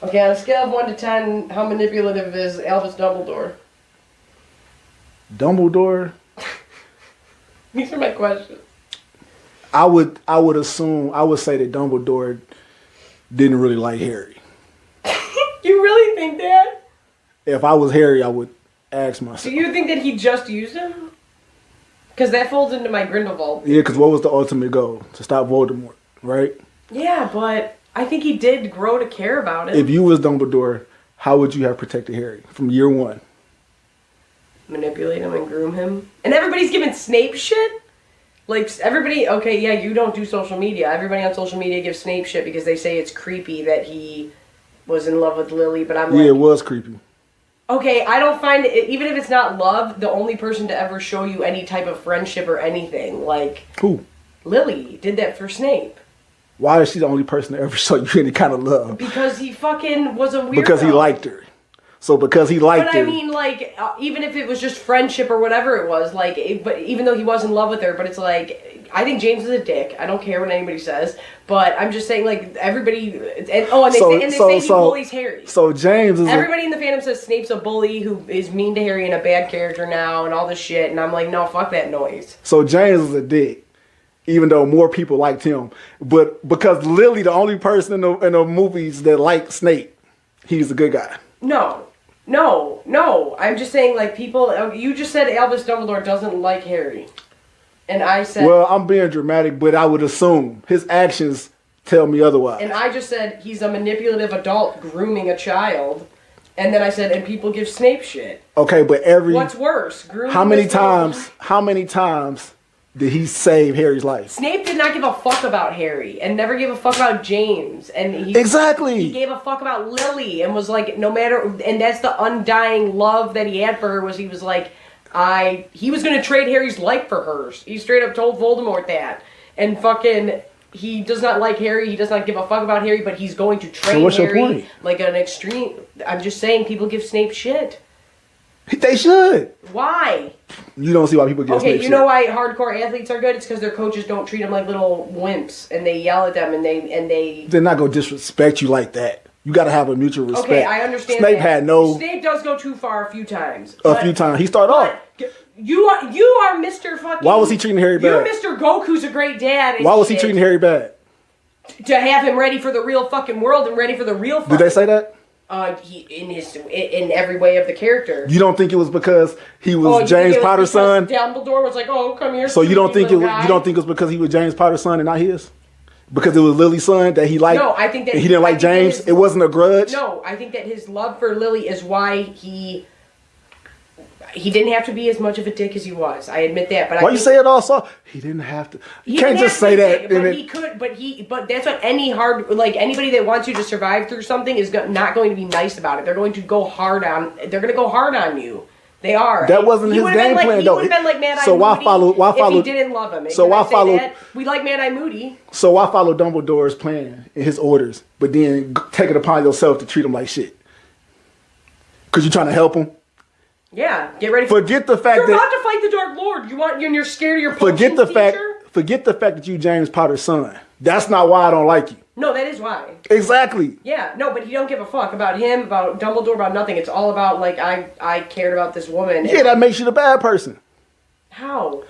Okay, on a scale of 1 to 10, how manipulative is Albus Dumbledore? Dumbledore? These are my questions. I would say that Dumbledore didn't really like Harry. You really think that? If I was Harry, I would ask myself. Do you think that he just used him? Because that folds into my Grindelwald. Yeah, because what was the ultimate goal? To stop Voldemort, right? Yeah, but I think he did grow to care about it. If you was Dumbledore, how would you have protected Harry from year one? Manipulate him and groom him. And everybody's giving Snape shit? Like, everybody, okay, yeah, you don't do social media. Everybody on social media gives Snape shit because they say it's creepy that he was in love with Lily, but I'm like... Yeah, it was creepy. Okay, I don't find it, even if it's not love, the only person to ever show you any type of friendship or anything, like... Who? Lily did that for Snape. Why is she the only person to ever show you any kind of love? Because he fucking was a weirdo. Because he liked her. So because he liked her... But I mean, like, even if it was just friendship or whatever it was, like, but even though he was in love with her, but it's like... I think James is a dick. I don't care what anybody says. But I'm just saying, like, everybody... And they say he bullies Harry. So James is... Everybody in the fandom says Snape's a bully who is mean to Harry and a bad character now and all this shit. And I'm like, no, fuck that noise. So James is a dick. Even though more people liked him. But because Lily, the only person in the movies that liked Snape, he's a good guy. No. I'm just saying, like, people... You just said Albus Dumbledore doesn't like Harry. And I said... Well, I'm being dramatic, but I would assume his actions tell me otherwise. And I just said he's a manipulative adult grooming a child. And then I said, and people give Snape shit. Okay, but What's worse? Grooming how many times did he save Harry's life? Snape did not give a fuck about Harry and never gave a fuck about James. And Exactly. He gave a fuck about Lily and was like, no matter... And that's the undying love that he had for her, was he was like... He was going to trade Harry's life for hers. He straight up told Voldemort that. And fucking, he does not like Harry. He does not give a fuck about Harry, but he's going to train what's Harry your point? like an extreme... I'm just saying, people give Snape shit. They should. Why? You don't see why people give Snape shit. Okay, you know why hardcore athletes are good? It's because their coaches don't treat them like little wimps. And they yell at them and they... They're not going to disrespect you like that. You got to have a mutual respect. Okay, I understand Snape had no... Snape does go too far a few times. A few times. He started off. You are Mr. fucking... Why was he treating Harry bad? You're Mr. Goku's a great dad. Why was he treating Harry bad? To have him ready for the real fucking world and ready for the real fight. Did they say that? In every way of the character. You don't think it was because he was James Potter's son? Dumbledore was like, "Oh, come here." So you don't think it was because he was James Potter's son and not his? Because it was Lily's son that he liked. No, I think that he didn't like James. It wasn't a grudge. No, I think that his love for Lily is why he didn't have to be as much of a dick as he was. I admit that, but why you say it all so? He didn't have to. You can't just say that. But he could. But that's what anybody that wants you to survive through something is not going to be nice about it. They're going to go hard on. They're going to go hard on you. They are. That wasn't his game plan, though. He would have been like Mad-Eye so why follow? if he didn't love him? So why follow? We like Mad-Eye Moody. So why follow Dumbledore's plan and his orders, but then take it upon yourself to treat him like shit? Because you're trying to help him. Yeah, get ready. Forget the fact you're about to fight the Dark Lord. You're scared of your potions teacher? Forget the fact that you James Potter's son. That's not why I don't like you. No, that is why. Exactly. Yeah, no, but he don't give a fuck about him, about Dumbledore, about nothing. It's all about, like, I cared about this woman. Yeah, that makes you the bad person. How?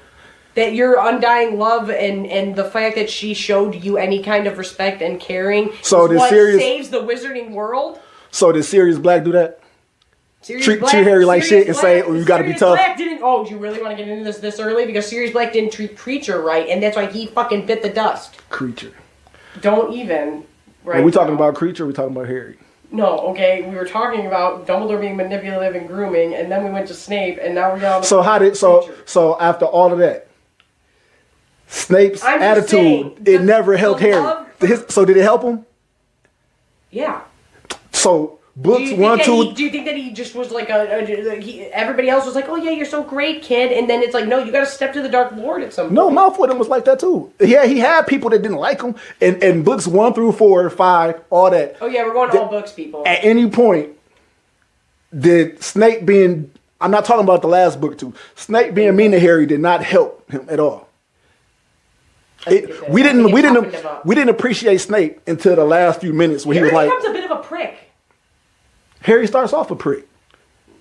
That your undying love and the fact that she showed you any kind of respect and caring is what saves the wizarding world? So did Sirius Black do that? Treat Harry like shit and say, you gotta be tough. Do you really want to get into this early? Because Sirius Black didn't treat Creature right, and that's why he fucking bit the dust. Creature. Don't even. Right. Are we talking about Creature or are we talking about Harry? No, okay. We were talking about Dumbledore being manipulative and grooming, and then we went to Snape, and now we're down to So after all of that, Snape's attitude, it never helped Harry. So did it help him? Yeah. So books 1, 2. Do you think that he just was like everybody else was like, oh yeah, you're so great, kid, and then it's like, no, you got to step to the Dark Lord at some point. No, Malfoy was like that too. Yeah, he had people that didn't like him, and books 1 through 4, 5, all that. Oh yeah, we're going to all books, people. At any point, did Snape being? I'm not talking about the last book too. Snape being mean to Harry did not help him at all. We didn't appreciate Snape until the last few minutes when he was like, becomes a bit of a prick. Harry starts off a prick.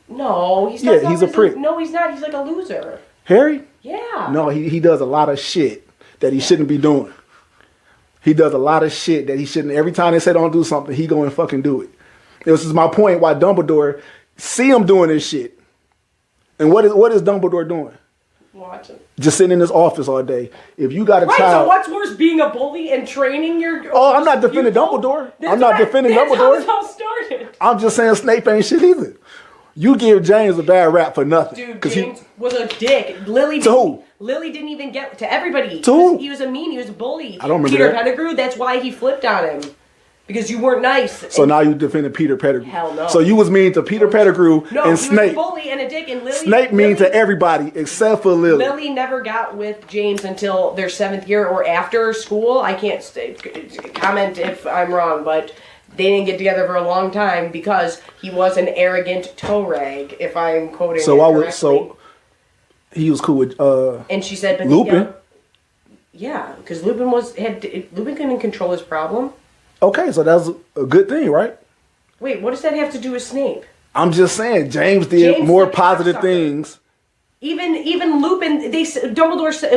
No, he's a prick. No, he's not. He's like a loser. Harry? Yeah. No, he does a lot of shit that he shouldn't be doing. He does a lot of shit that he shouldn't. Every time they say don't do something, he go and fucking do it. This is my point why Dumbledore see him doing this shit. And what is Dumbledore doing? Watching. Just sitting in his office all day. If you got a Right, child. so what's worse, being a bully and training your... Oh, I'm not defending Dumbledore. I'm not defending Dumbledore. That's how it started. I'm just saying Snape ain't shit either. You give James a bad rap for nothing. Dude, James was a dick. Lily didn't even get to everybody. To who? He was a mean. He was a bully. I don't remember Peter that. Pettigrew, that's why he flipped on him. Because you weren't nice. So now you defending Peter Pettigrew. Hell no. So you was mean to Peter Pettigrew and Snape. No, he was a bully and a dick. And Lily... Snape mean to everybody except for Lily. Lily never got with James until their 7th year or after school. I can't comment if I'm wrong, but... They didn't get together for a long time because he was an arrogant toe rag, if I'm quoting it correctly. He was cool with and she said, but Lupin. Yeah, because Lupin couldn't control his problem. Okay, so that's a good thing, right? Wait, what does that have to do with Snape? I'm just saying James did more positive things. Even Lupin,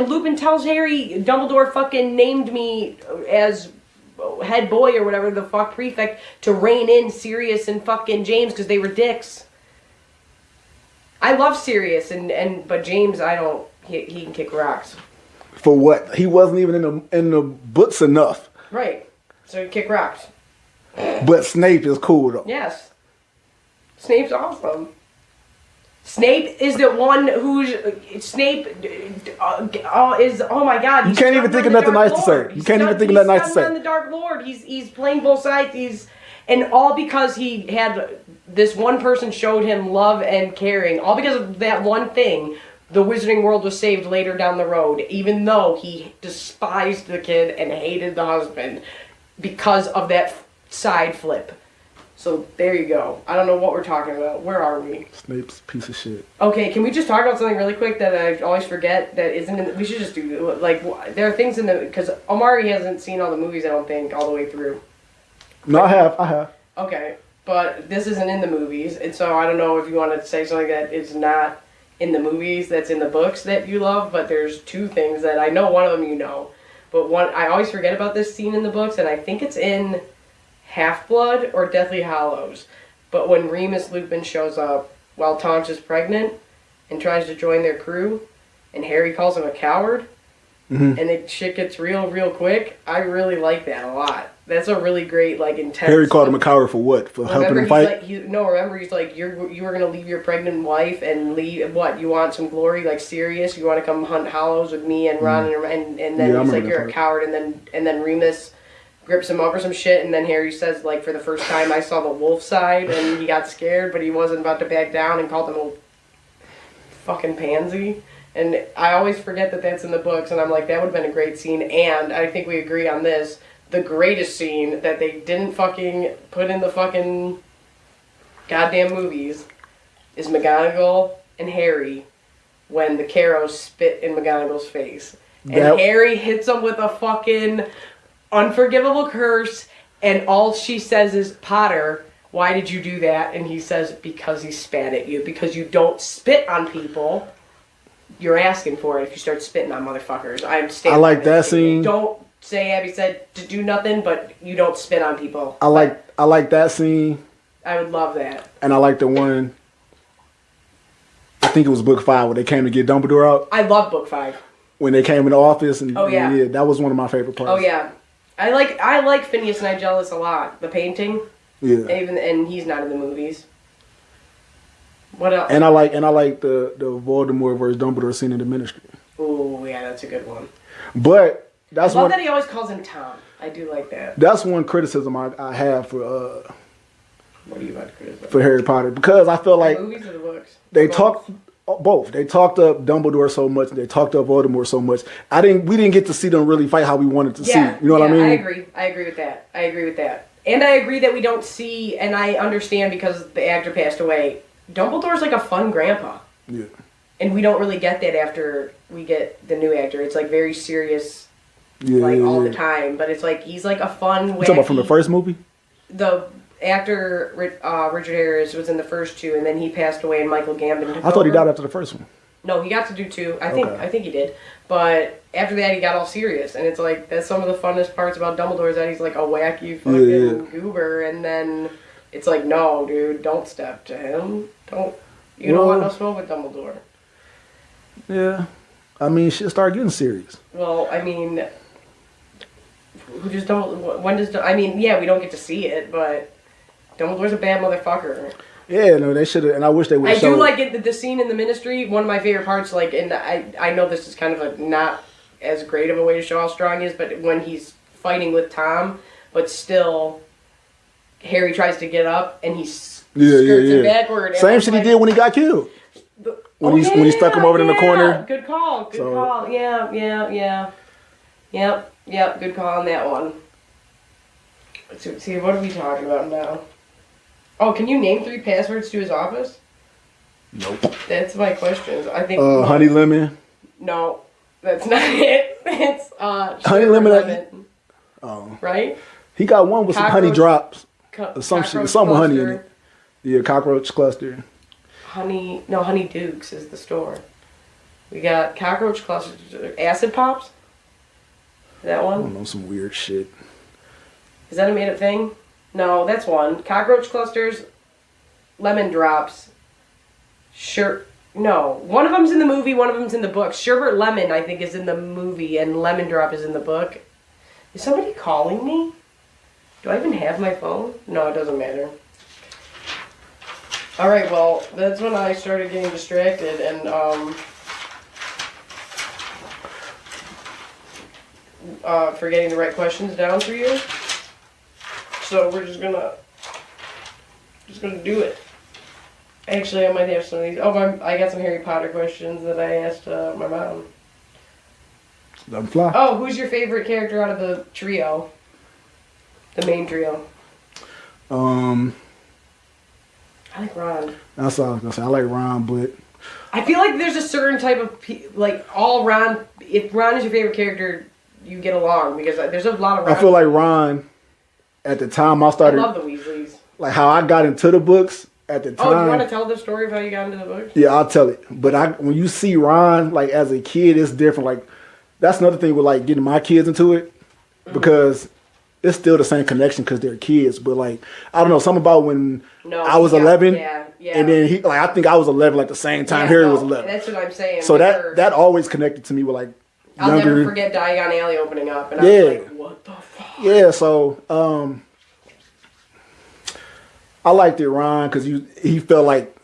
Lupin tells Harry, Dumbledore fucking named me as head boy or whatever the fuck prefect to rein in Sirius and fucking James because they were dicks. I love Sirius but James he can kick rocks. For what? He wasn't even in the books enough. Right. So he kick rocks. But Snape is cool though. Yes. Snape's awesome. Snape is the one who's... Snape is... Oh my God. You can't even think of nothing nice to say. You can't even think of nothing nice to say. He's on the Dark Lord. He's playing both sides. And all because he had... This one person showed him love and caring. All because of that one thing. The Wizarding World was saved later down the road. Even though he despised the kid and hated the husband. Because of that side flip. So, there you go. I don't know what we're talking about. Where are we? Snape's piece of shit. Okay, can we just talk about something really quick that I always forget that isn't in the... We should just do... Like, there are things in the... Because Omari hasn't seen all the movies, I don't think, all the way through. No, I have. Okay, but this isn't in the movies, and so I don't know if you want to say something that is not in the movies that's in the books that you love, but there's two things that I know one of them you know. But one... I always forget about this scene in the books, and I think it's in... Half-Blood or Deathly Hallows. But when Remus Lupin shows up while Tonks is pregnant and tries to join their crew, and Harry calls him a coward, and the shit gets real quick, I really like that a lot. That's a really great, like, intense... Harry called him a coward for what? For helping him fight? Remember, he's like, you were going to leave your pregnant wife and leave, what, you want some glory, like, Sirius? You want to come hunt Hallows with me and Ron, and then he's like, you're a coward, and then Remus... grips him up or some shit, and then Harry says, like, for the first time I saw the wolf side, and he got scared, but he wasn't about to back down, and called him a fucking pansy. And I always forget that that's in the books, and I'm like, that would have been a great scene, and I think we agree on this, the greatest scene that they didn't fucking put in the fucking goddamn movies is McGonagall and Harry when the Carrows spit in McGonagall's face. And Harry hits him with a fucking... unforgivable curse, and all she says is, Potter, why did you do that? And he says, because he spat at you. Because you don't spit on people, you're asking for it if you start spitting on motherfuckers. I like that scene. Don't say Abby said to do nothing, but you don't spit on people. I like that scene. I would love that. And I like the one, I think it was book 5 where they came to get Dumbledore out. I love book 5. When they came in the office and yeah, that was one of my favorite parts. Oh yeah. I like Phineas Nigellus a lot. The painting. Yeah. And he's not in the movies. What else? And I like the Voldemort versus Dumbledore scene in the Ministry. Oh yeah, that's a good one. But that's I love that he always calls him Tom. I do like that. That's one criticism I have for what are you about to criticize? For Harry Potter, because I feel like the movies or the books? They talked both. They talked up Dumbledore so much. They talked up Voldemort so much. We didn't get to see them really fight how we wanted to see. You know what I mean? I agree with that. And I agree that we don't see, and I understand because the actor passed away, Dumbledore's like a fun grandpa. Yeah. And we don't really get that after we get the new actor. It's like very serious, all the time. But it's like, he's like a fun, wacky... You talking about from the first movie? actor Richard Harris was in the first two, and then he passed away, and Michael Gambon took I thought he over. died after the first one. No, he got to do two. I Okay. think he did. But after that, he got all serious, and it's like that's some of the funnest parts about Dumbledore is that he's like a wacky fucking goober, and then it's like, no, dude, don't step to him. You don't want no smoke with Dumbledore. Yeah. I mean, shit started getting serious. Well, I mean, who just don't? When does? I mean, yeah, we don't get to see it, but Dumbledore's a bad motherfucker. Yeah, no, they should have, and I wish they would have I do like it, the scene in the Ministry. One of my favorite parts, like, and I know this is kind of a not as great of a way to show how strong he is, but when he's fighting with Tom, but still, Harry tries to get up and he skirts it backward. Same shit he did when he got killed. When he stuck him over in the corner. Good call. Good call. Yeah. Yep. Good call on that one. Let's see, what are we talking about now? Oh, can you name 3 passwords to his office? Nope. That's my question. I think. Honey Lemon. No, that's not it. It's Honey Lemon. Oh. Right. He got one with some honey drops. Some shit, some with honey in Cluster. it. Yeah, cockroach cluster. Honey Dukes is the store. We got cockroach cluster, acid pops. That I one? don't know, some weird shit. Is that a made up thing? No, that's one. Cockroach clusters, lemon drops. No, one of them's in the movie, one of them's in the book. Sherbet Lemon, I think, is in the movie, and Lemon Drop is in the book. Is somebody calling me? Do I even have my phone? No, it doesn't matter. Alright, well, that's when I started getting distracted and, forgetting the right questions down for you. So we're just gonna do it. Actually, I might have some of these. Oh, I got some Harry Potter questions that I asked my mom. Let him fly. Oh, who's your favorite character out of the trio? The main trio. I like Ron. That's all I was gonna say. I like Ron, but I feel like there's a certain type of all Ron. If Ron is your favorite character, you get along because there's a lot of Ron. I feel like Ron. At the time, I started. I love the Weasleys. Like how I got into the books at the time. Oh, do you want to tell the story of how you got into the books? Yeah, I'll tell it. But when you see Ron, like as a kid, it's different. Like that's another thing with like getting my kids into it because it's still the same connection because they're kids. But like I don't know, something about when I was 11, and then he like I think I was 11 like the same time Harry was 11. That's what I'm saying. So that always connected to me with like I'll younger. never forget Diagon Alley opening up, and I was like, what the fuck? Yeah, so I liked it, Ron, because he felt like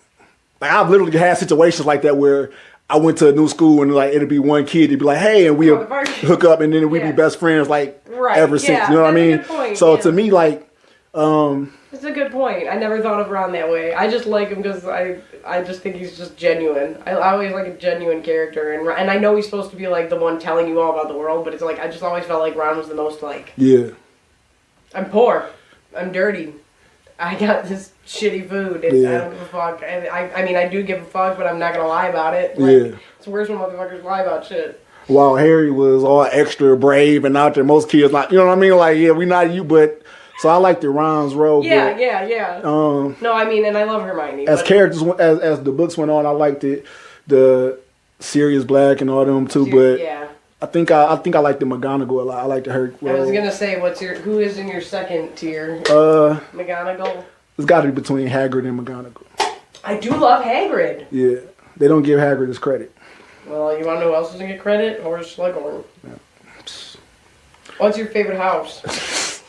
I've literally had situations like that where I went to a new school and like it'd be one kid, it'd be like, hey, and we'll hook up and then we'd be best friends like ever since. You know what I mean? So to me, like, it's a good point. I never thought of Ron that way. I just like him because I just think he's just genuine. I always like a genuine character, and I know he's supposed to be like the one telling you all about the world, but it's like I just always felt like Ron was the most like. Yeah. I'm poor. I'm dirty. I got this shitty food, and I don't give a fuck. And I mean, I do give a fuck, but I'm not gonna lie about it. Like, it's worse when motherfuckers lie about shit. While Harry was all extra brave and out there, most kids like, you know what I mean? Like, yeah, we not you, but so I like the Ron's role. Yeah, but, yeah. No, I mean, and I love Hermione. As characters, as the books went on, I liked it. The Sirius Black and all them too, but yeah. I think I like the McGonagall a lot. I like the her. I was gonna say, who is in your second tier? McGonagall. It's got to be between Hagrid and McGonagall. I do love Hagrid. Yeah, they don't give Hagrid his credit. Well, you want to know who else doesn't get credit? Horace Slughorn. Yeah. What's your favorite house?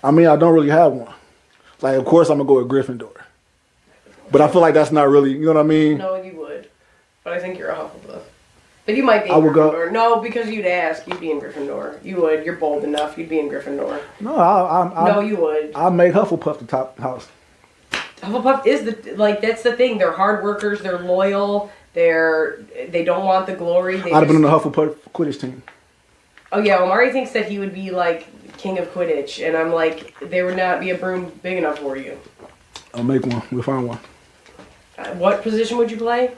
I mean, I don't really have one. Like, of course, I'm gonna go with Gryffindor, but I feel like that's not really. You know what I mean? No, you would, but I think you're a Hufflepuff. But you might be in Gryffindor. Go. No, because you'd ask. You'd be in Gryffindor. You would. You're bold enough. You'd be in Gryffindor. No, No, you would. I make Hufflepuff the top house. Hufflepuff is that's the thing. They're hard workers. They're loyal. They don't want the glory. I'd have been on the Hufflepuff Quidditch team. Oh yeah, Omari thinks that he would be like king of Quidditch, and I'm like, there would not be a broom big enough for you. I'll make one. We'll find one. What position would you play?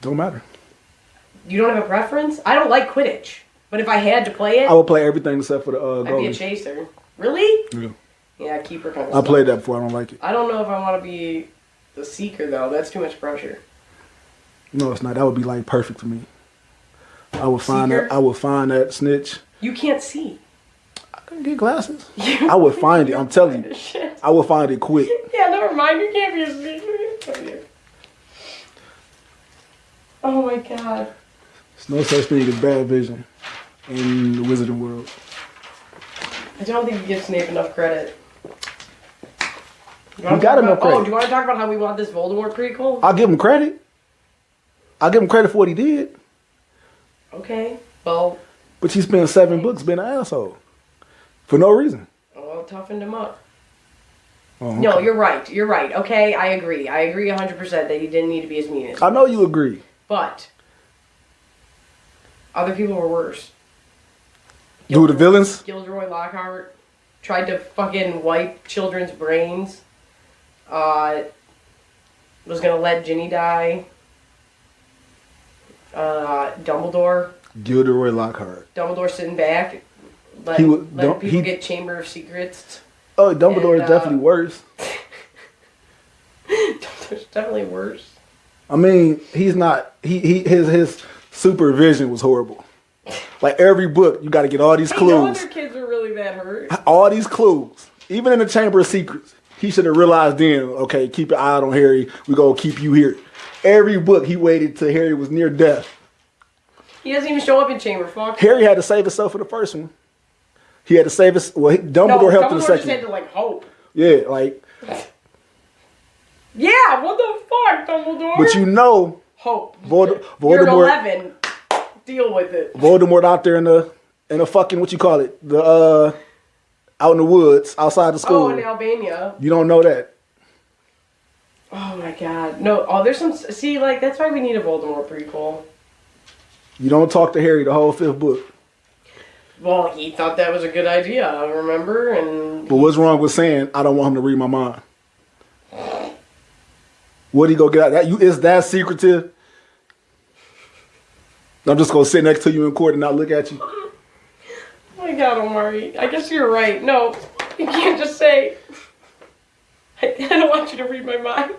Don't matter. You don't have a preference? I don't like Quidditch. But if I had to play it, I would play everything except for the I'd be a goalie. chaser. Really? Yeah. Yeah, keeper kind of I played that before. I don't like it. I don't know if I want to be the seeker, though. That's too much pressure. No, it's not. That would be like perfect for me. I would find Seeker? that. I would find that snitch. You can't see. I couldn't get glasses. I would find it. I'm telling you. Shit. I would find it quick. Yeah, never mind. You can't be a seeker. Oh my god. There's no such thing as bad vision in the wizarding world. I don't think you give Snape enough credit. You got enough credit. Oh, do you want to talk about how we want this Voldemort prequel? I'll give him credit. I'll give him credit for what he did. Okay. Well, But he spent 7 books being an asshole. For no reason. toughened him up. Oh, okay. No, you're right. You're right. Okay, I agree. I agree 100% that he didn't need to be as mean as I know you agree. But other people were worse. Who, the villains? Gilderoy Lockhart tried to fucking wipe children's brains. Was gonna let Ginny die. Dumbledore. Gilderoy Lockhart. Dumbledore sitting back. Let people get Chamber of Secrets. Oh, Dumbledore is definitely worse. Dumbledore's definitely worse. I mean, he's not. His supervision was horrible. Like every book, you got to get all these clues. No wonder kids are really that hurt. All these clues, even in the Chamber of Secrets, he should have realized then. Okay, keep your eye on Harry. We gonna keep you here. Every book, he waited till Harry was near death. He doesn't even show up in Chamber. Fuck. Harry had to save himself for the first one. He had to save us. Well, Dumbledore helped in the Dumbledore second. just had to like hope. Yeah, like. Yeah, what the fuck, Dumbledore? But you know, hope. Voldemort. You're 11. Deal with it. Voldemort out there in a fucking what you call it, the out in the woods outside the school. Oh, in Albania. You don't know that. Oh my god. No, there's some. See, like, that's why we need a Voldemort prequel. You don't talk to Harry the whole 5th book. Well, he thought that was a good idea, remember? But what's wrong with saying, I don't want him to read my mind? What'd he go get out? Is that secretive? I'm just going to sit next to you in court and not look at you. Oh my god, Omari. I guess you're right. No, you can't just say, I don't want you to read my mind.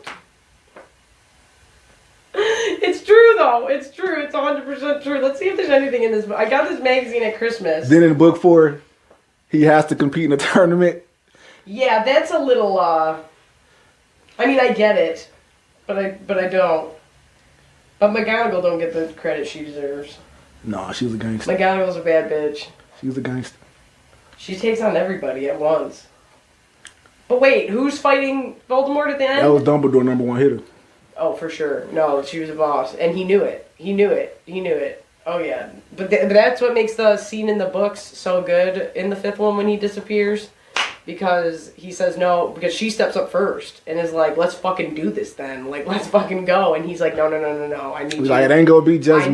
It's true, though. It's true. It's 100% true. Let's see if there's anything in this book. I got this magazine at Christmas. Then in book 4, he has to compete in a tournament. Yeah, that's a little, I mean, I get it, but I don't. But Mcgonagall don't get the credit she deserves. No, she was a gangster. Mcgonagall's a bad bitch. She was a gangster. She takes on everybody at once. But wait, who's fighting Voldemort at the end? That was Dumbledore #1 hitter. Oh, for sure. No, she was a boss. And he knew it. He knew it. He knew it. Oh, yeah. But that's what makes the scene in the books so good in the 5th one when he disappears. Because he says no, because she steps up first and is like, let's fucking do this then. Like, let's fucking go. And he's like, no. I need you. Like, it ain't going to be just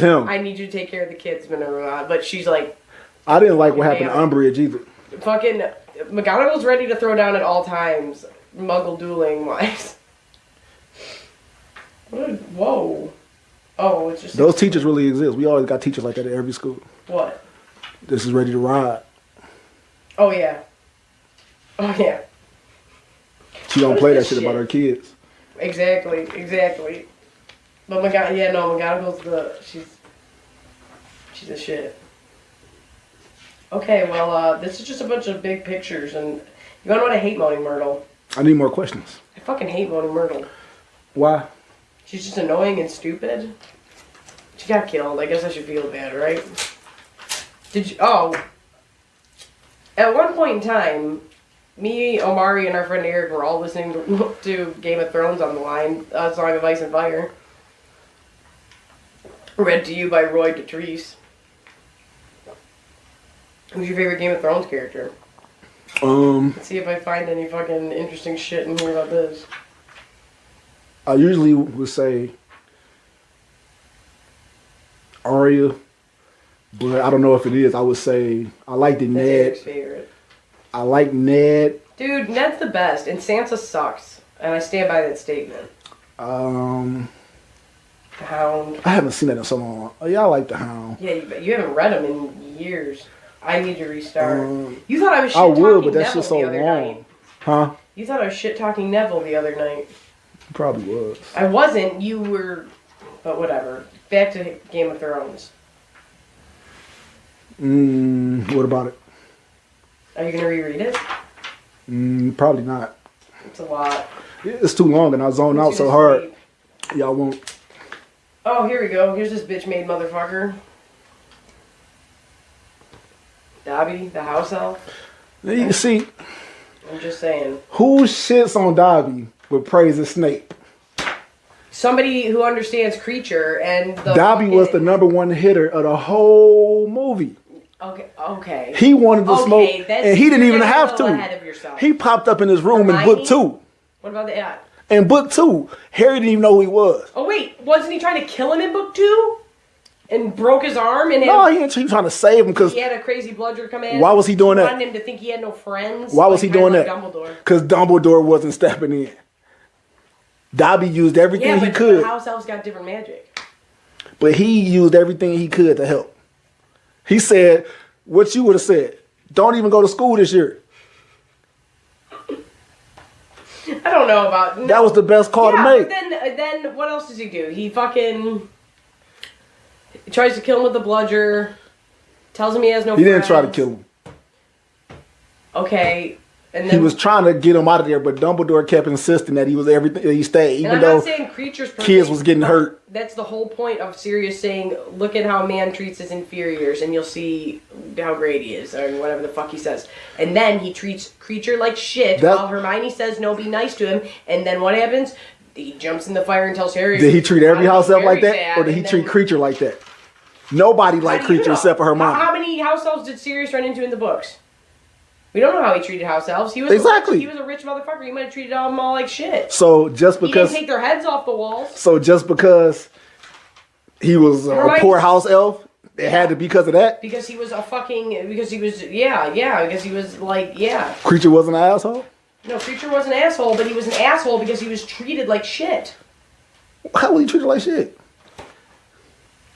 him. I need you to take care of the kids. But she's like... I didn't like what happened to Umbridge either. Fucking... McGonagall's ready to throw down at all times. Muggle dueling wise. Whoa. Oh, it's just... Those teachers really exist. We always got teachers like that at every school. What? This is ready to ride. Oh, yeah. Oh, yeah. She don't play that shit about her kids. Exactly. But McGonagall's she's a shit. Okay, well, this is just a bunch of big pictures, and you wanna know what I hate Moaning Myrtle? I need more questions. I fucking hate Moaning Myrtle. Why? She's just annoying and stupid. She got killed. I guess I should feel bad, right? At one point in time, me, Omari, and our friend Eric were all listening to Game of Thrones on the line, Song of Ice and Fire. Read to you by Roy Dotrice. Who's your favorite Game of Thrones character? Let's see if I find any fucking interesting shit in here about this. I usually would say Arya, but I don't know if it is. I would say I like the Ned. Eric's favorite. I like Ned. Dude, Ned's the best, and Sansa sucks, and I stand by that statement. The Hound. I haven't seen that in so long. Oh, yeah, I like The Hound. Yeah, you haven't read them in years. I need to restart. You thought I was shit I talking would, but that Neville shit's so the other long. night. Huh? You thought I was shit talking Neville the other night. Probably was. I wasn't. You were. But whatever. Back to Game of Thrones. What about it? Are you gonna reread it? Probably not. It's a lot. It's too long and I zone out so hard. Y'all won't. Oh, here we go. Here's this bitch-made motherfucker. Dobby, the house elf. You can see. I'm just saying. Who shits on Dobby but praises Snape? Somebody who understands creature and the Dobby was the #1 hitter of the whole movie. Okay. He wanted to smoke, and he didn't even have to. Ahead of yourself. He popped up in his room in book 2. What about that? In book 2, Harry didn't even know who he was. Oh wait, wasn't he trying to kill him in book 2? And broke his arm and No, he was trying to save him because he had a crazy bludger come in. Why was he doing that? Wanted him to think he had no friends. Why was he doing that? Dumbledore. Because Dumbledore wasn't stepping in. Dobby used everything he could. But house elves got different magic. But he used everything he could to help. He said, what you would have said, don't even go to school this year. I don't know about... No. That was the best call to make. But then what else does he do? He fucking... tries to kill him with the bludger. Tells him he has no friends. He didn't try to kill him. Okay. And then, he was trying to get him out of there, but Dumbledore kept insisting that he was everything. He stayed, even though kids was getting hurt. That's the whole point of Sirius saying, "Look at how a man treats his inferiors, and you'll see how great he is," or whatever the fuck he says. And then he treats Creature like shit, while Hermione says, "No, be nice to him." And then what happens? He jumps in the fire and tells Harry. Did he treat every house elf like that, or did he treat Creature like that? Nobody liked Creature except for Hermione. How many house elves did Sirius run into in the books? We don't know how he treated house elves. He was he was a rich motherfucker. He might have treated them all like shit. So just because he didn't take their heads off the walls. So just because he was a poor house elf, it had to be because of that. Because he was because he was like Creature wasn't an asshole. No, Creature was an asshole, but he was an asshole because he was treated like shit. How was he treated like shit?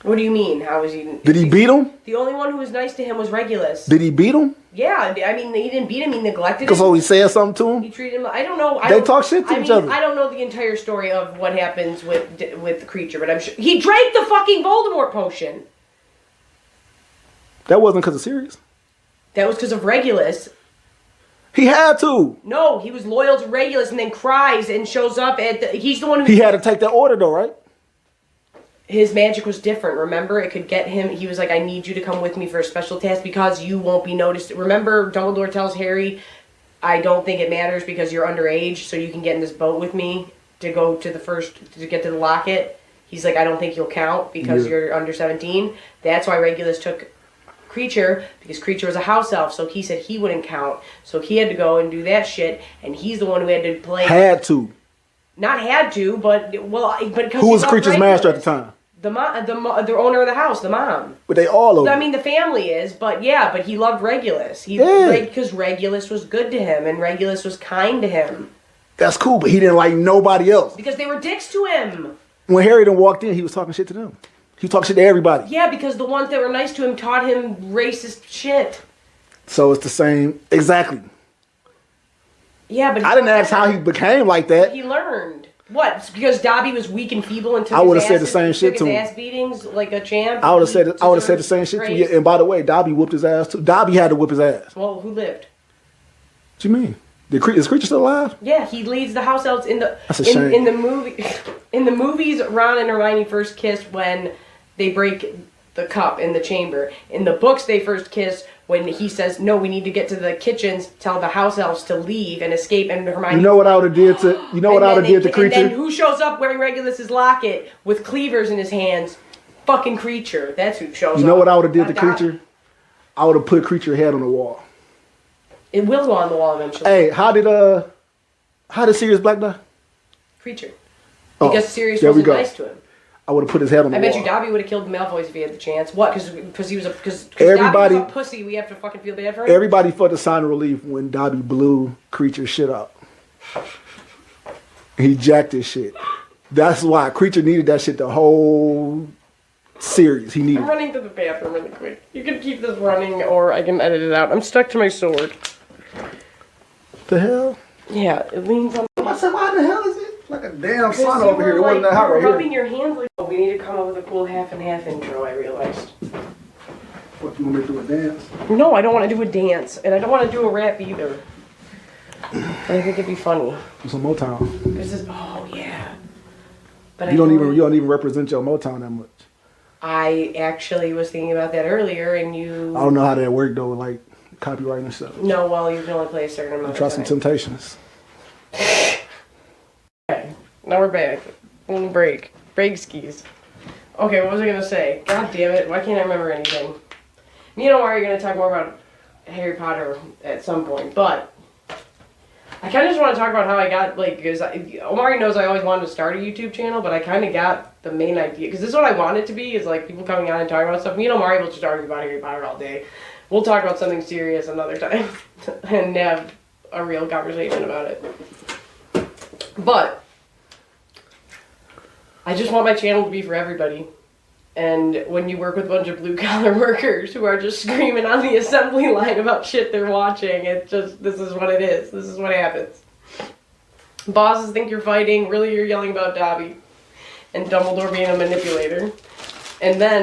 What do you mean? How was he? Did he beat him? The only one who was nice to him was Regulus. Did he beat him? Yeah, I mean, he didn't beat him. He neglected him. Because he said something to him? He treated him... I don't know. They talk shit to each other. I don't know the entire story of what happens with the Creature, but I'm sure... He drank the fucking Voldemort potion! That wasn't because of Sirius. That was because of Regulus. He had to. No, he was loyal to Regulus and then cries and shows up at the... He's the one who... He had to take that order though, right? His magic was different, remember? It could get him... He was like, I need you to come with me for a special task because you won't be noticed. Remember, Dumbledore tells Harry, I don't think it matters because you're underage, so you can get in this boat with me to go to to get to the locket. He's like, I don't think you'll count because you're under 17. That's why Regulus took Creature, because Creature was a house elf, so he said he wouldn't count. So he had to go and do that shit, and he's the one who had to play... Had to. Not had to, but because who was Creature's master at the time? The owner of the house, the mom. But they all over. I mean, the family is, but he loved Regulus. Because Regulus was good to him, and Regulus was kind to him. That's cool, but he didn't like nobody else. Because they were dicks to him. When Harry done walked in, he was talking shit to them. He talked shit to everybody. Yeah, because the ones that were nice to him taught him racist shit. So it's the same, exactly. Yeah, but I didn't ask how he became like that. But he learned. What? Because Dobby was weak and feeble and took I would have said the same shit to him. Ass beatings like a champ. I would have said the same shit to you. And by the way, Dobby whooped his ass too. Dobby had to whip his ass. Well, who lived? What you mean? Is Creature still alive? Yeah, he leads the house elves in the That's a shame. in the movie. In the movies, Ron and Hermione first kissed when they break the cup in the chamber. In the books, they first kiss when he says, "No, we need to get to the kitchens. Tell the house elves to leave and escape." And Hermione, you know what I would have did to Creature? And then who shows up wearing Regulus's locket with cleavers in his hands? Fucking Creature. That's who shows up. You know what I would have did to Creature? I would have put Creature head on the wall. It will go on the wall eventually. Hey, how did Sirius Black die? Creature. Because Sirius wasn't nice to him. I would have put his head on the wall. I bet you Dobby would have killed the Malfoys if he had the chance. What? Because everybody Dobby was a pussy. We have to fucking feel bad for him. Everybody felt a sign of relief when Dobby blew Creature's shit up. He jacked his shit. That's why Creature needed that shit the whole series. He needed. I'm running to the bathroom really quick. You can keep this running, or I can edit it out. I'm stuck to my sword. The hell? Yeah, it leans on. I said, why the hell is it like a damn sun Because over here? It wasn't that hot right rubbing here. your hands like. Oh, we need to come up with a cool half and half intro. I realized. What, you want me to do a dance? No, I don't want to do a dance, and I don't want to do a rap either. But I think it'd be funny. Some Motown. This is. Oh yeah. But You don't even represent your Motown that much. I actually was thinking about that earlier, and you. I don't know how that worked though, like copyright and stuff. No, well, you can only play a certain amount. Try of some time. Temptations. Okay, now we're back. Little break. Break skis. Okay, what was I gonna say? God damn it! Why can't I remember anything? Me and Omar are gonna talk more about Harry Potter at some point, but I kind of just want to talk about how I got because Omari knows I always wanted to start a YouTube channel, but I kind of got the main idea because this is what I want it to be is like people coming on and talking about stuff. Me and Omari will just argue about Harry Potter all day. We'll talk about something serious another time and have a real conversation about it. But I just want my channel to be for everybody. And when you work with a bunch of blue-collar workers who are just screaming on the assembly line about shit they're watching, this is what it is. This is what happens. Bosses think you're fighting, really you're yelling about Dobby. And Dumbledore being a manipulator. And then